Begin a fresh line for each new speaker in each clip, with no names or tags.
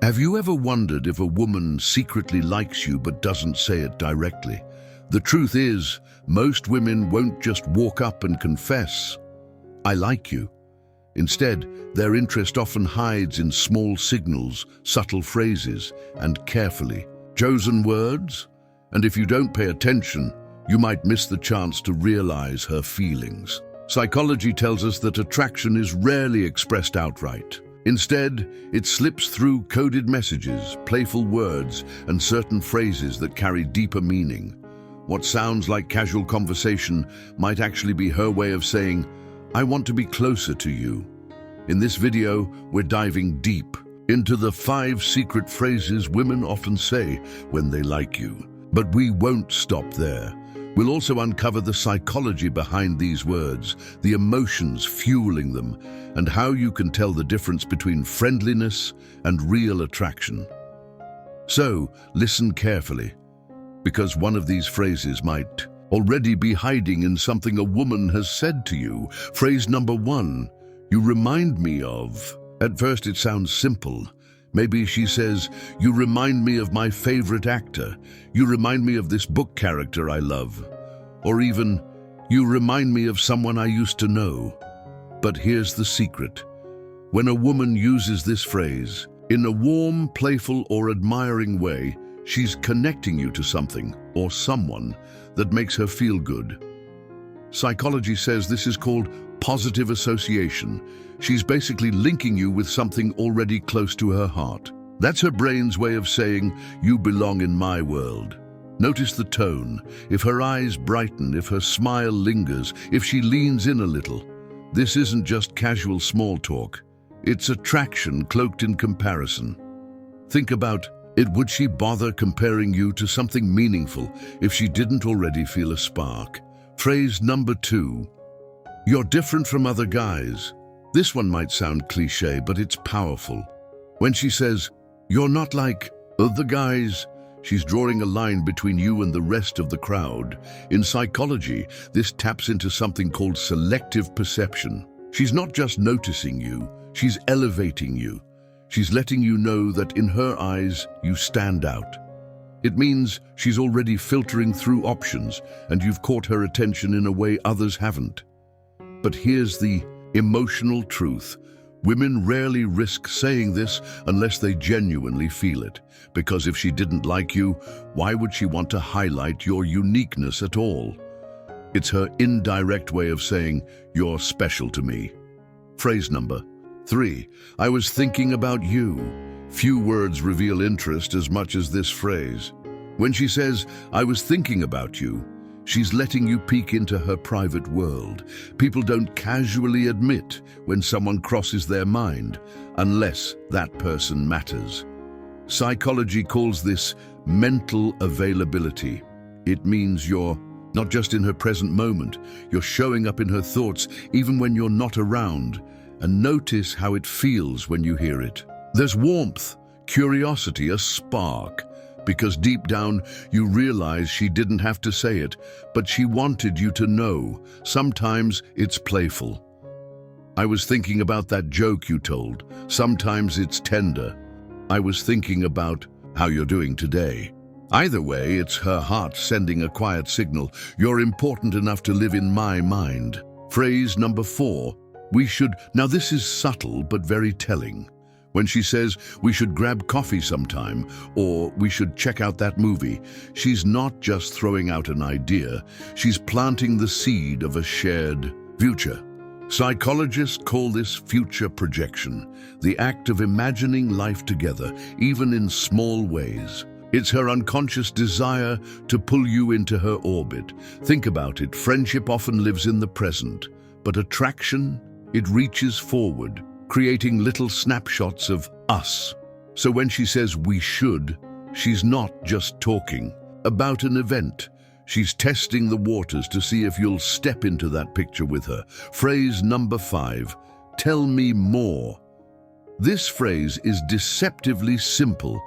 Have you ever wondered if a woman secretly likes you but doesn't say it directly? The truth is, most women won't just walk up and confess, "I like you." Instead, their interest often hides in small signals, subtle phrases, and carefully chosen words. And if you don't pay attention, you might miss the chance to realize her feelings. Psychology tells us that attraction is rarely expressed outright. Instead, it slips through coded messages, playful words, and certain phrases that carry deeper meaning. What sounds like casual conversation might actually be her way of saying, "I want to be closer to you." In this video, we're diving deep into the 5 secret phrases women often say when they like you. But we won't stop there. We'll also uncover the psychology behind these words, the emotions fueling them, and how you can tell the difference between friendliness and real attraction. So, listen carefully, because one of these phrases might already be hiding in something a woman has said to you. Phrase number 1, "You remind me of." At first it sounds simple. Maybe she says, "You remind me of my favorite actor. You remind me of this book character I love." Or even, "You remind me of someone I used to know." But here's the secret. When a woman uses this phrase, in a warm, playful, or admiring way, she's connecting you to something or someone that makes her feel good. Psychology says this is called positive association. She's basically linking you with something already close to her heart. That's her brain's way of saying, "You belong in my world." Notice the tone. If her eyes brighten, if her smile lingers, if she leans in a little. This isn't just casual small talk. It's attraction cloaked in comparison. Think about it. Would she bother comparing you to something meaningful if she didn't already feel a spark? Phrase number 2, "You're different from other guys." This one might sound cliche, but it's powerful. When she says, "You're not like other guys," she's drawing a line between you and the rest of the crowd. In psychology, this taps into something called selective perception. She's not just noticing you, she's elevating you. She's letting you know that in her eyes, you stand out. It means she's already filtering through options, and you've caught her attention in a way others haven't. But here's the emotional truth. Women rarely risk saying this unless they genuinely feel it. Because if she didn't like you, why would she want to highlight your uniqueness at all? It's her indirect way of saying, "You're special to me." Phrase number 3, "I was thinking about you." Few words reveal interest as much as this phrase. When she says, "I was thinking about you," she's letting you peek into her private world. People don't casually admit when someone crosses their mind, unless that person matters. Psychology calls this mental availability. It means you're not just in her present moment, you're showing up in her thoughts even when you're not around. And notice how it feels when you hear it. There's warmth, curiosity, a spark. Because deep down, you realize she didn't have to say it, but she wanted you to know. Sometimes it's playful. "I was thinking about that joke you told." Sometimes it's tender. "I was thinking about how you're doing today." Either way, it's her heart sending a quiet signal. "You're important enough to live in my mind." Phrase number 4, "We should." Now this is subtle but very telling. When she says, "We should grab coffee sometime," or "We should check out that movie," she's not just throwing out an idea, she's planting the seed of a shared future. Psychologists call this future projection, the act of imagining life together, even in small ways. It's her unconscious desire to pull you into her orbit. Think about it, friendship often lives in the present, but attraction, it reaches forward, creating little snapshots of us. So when she says "we should," she's not just talking about an event. She's testing the waters to see if you'll step into that picture with her. Phrase number 5, "Tell me more." This phrase is deceptively simple,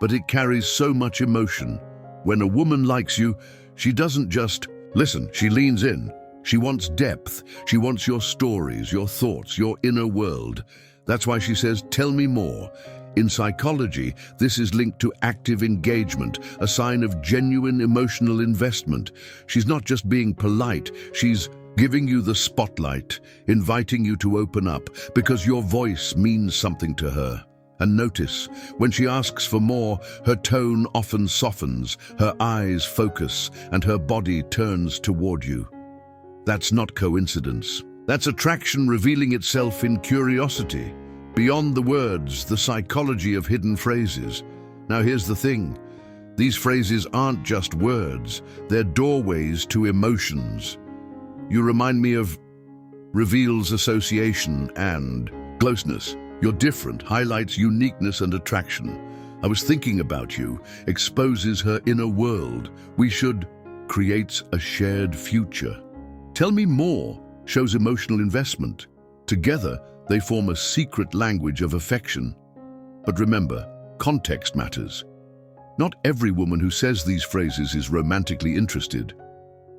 but it carries so much emotion. When a woman likes you, she doesn't just listen, she leans in. She wants depth. She wants your stories, your thoughts, your inner world. That's why she says, "Tell me more." In psychology, this is linked to active engagement, a sign of genuine emotional investment. She's not just being polite, she's giving you the spotlight, inviting you to open up, because your voice means something to her. And notice, when she asks for more, her tone often softens, her eyes focus, and her body turns toward you. That's not coincidence. That's attraction revealing itself in curiosity. Beyond the words, the psychology of hidden phrases. Now here's the thing. These phrases aren't just words, they're doorways to emotions. You remind me of reveals association and closeness. You're different highlights uniqueness and attraction. I was thinking about you exposes her inner world. We should create a shared future. Tell me more shows emotional investment. Together, they form a secret language of affection. But remember, context matters. Not every woman who says these phrases is romantically interested.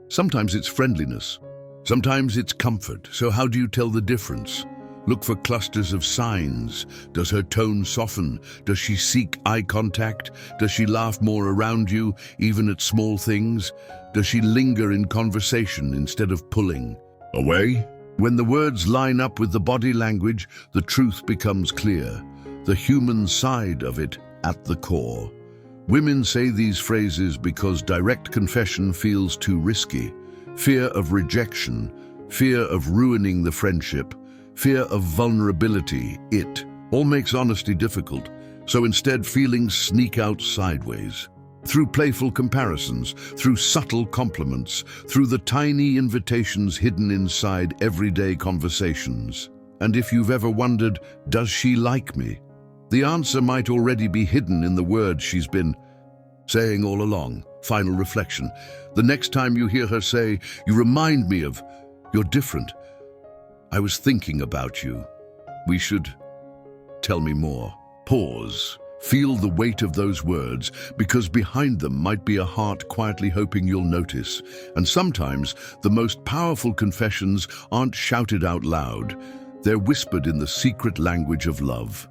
Sometimes it's friendliness. Sometimes it's comfort. So how do you tell the difference? Look for clusters of signs. Does her tone soften? Does she seek eye contact? Does she laugh more around you, even at small things? Does she linger in conversation instead of pulling away? When the words line up with the body language, the truth becomes clear, the human side of it at the core. Women say these phrases because direct confession feels too risky. Fear of rejection, fear of ruining the friendship, fear of vulnerability, it all makes honesty difficult. So instead, feelings sneak out sideways. Through playful comparisons, through subtle compliments, through the tiny invitations hidden inside everyday conversations. And if you've ever wondered, does she like me? The answer might already be hidden in the words she's been saying all along. Final reflection. The next time you hear her say, you remind me of, you're different. I was thinking about you. We should tell me more. Pause. Feel the weight of those words, because behind them might be a heart quietly hoping you'll notice. And sometimes the most powerful confessions aren't shouted out loud. They're whispered in the secret language of love.